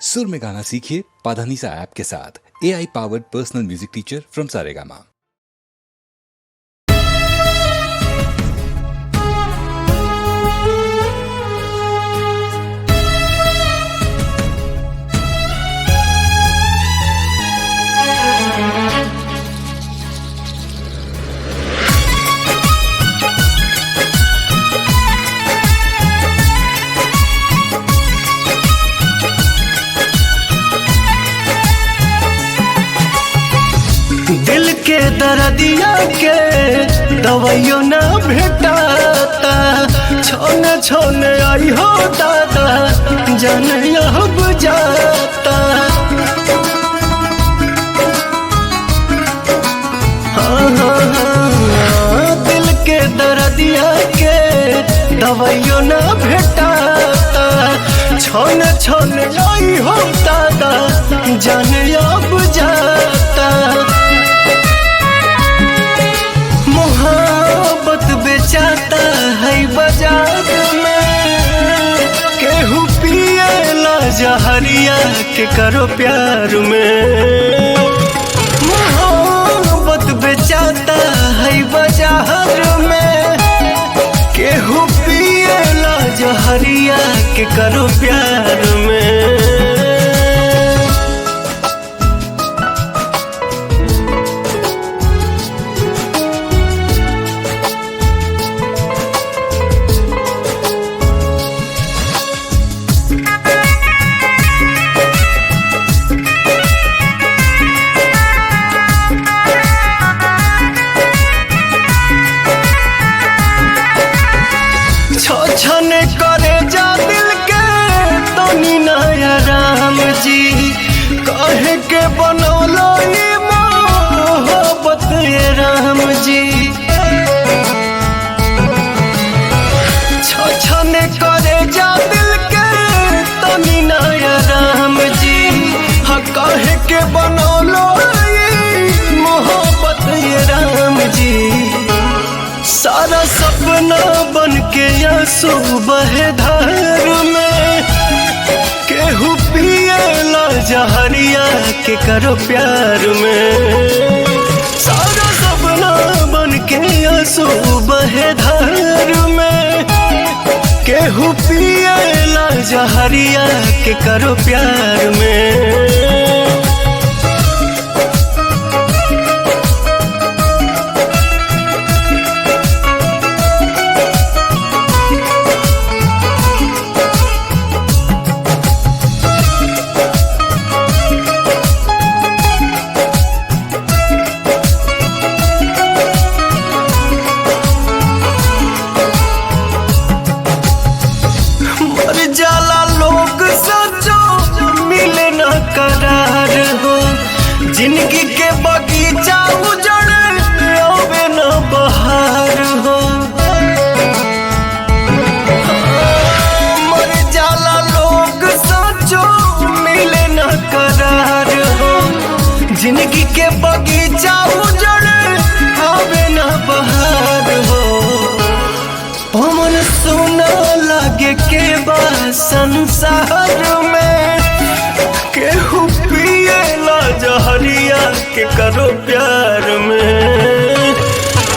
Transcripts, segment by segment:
सुर में गाना सीखिए पाधानीसा ऐप के साथ। AI powered personal music teacher from Saregama. दिल के दर्दिया के दवाइयों न भेटाता, छोने छोने आई हो दादा जाने अब जाता। हाँ, दिल के दर्दिया के दवाइयों न भेटाता, छोने छोने आई हो दादा जाने अब जाता। मोहब्बत बेचाता है बाजार में, केहू पिएला जहरिया के करो प्यार में। मोहब्बत बेचाता है बाजार में, केहू पिएला जहरिया के करो प्यार में। छने करे जा दिल के तनी नया राम जी, कहे के बनौलो ये मोहब्बत ये राम जी। छने करे जा दिल के तनी नया राम जी, हाँ कहे के बनौलो ये मोहब्बत ये राम जी। सारा सपना बन के आंसू बहे धार में, केहू पिएला जहरिया के करो प्यार में। सारा सपना बन के आंसू बहे धार में, केहू पिएला जहरिया के करो प्यार में। जाला लोग सचो मिले न करार हो, जिंदगी के बगीचा उजड़े आवे न बहार हो। मर जाला लोग सचो मिले न करार हो, जिंदगी के बगीचा उजड़े आवे न बहार हो। पवन सोना लागे के बा संसार में, केहू पिएला जहरिया के करो प्यार में।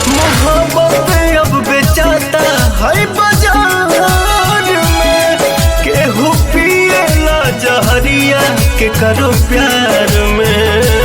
मोहब्बत अब बेचाता है बाजार में, केहू पिएला जहरिया के करो प्यार में।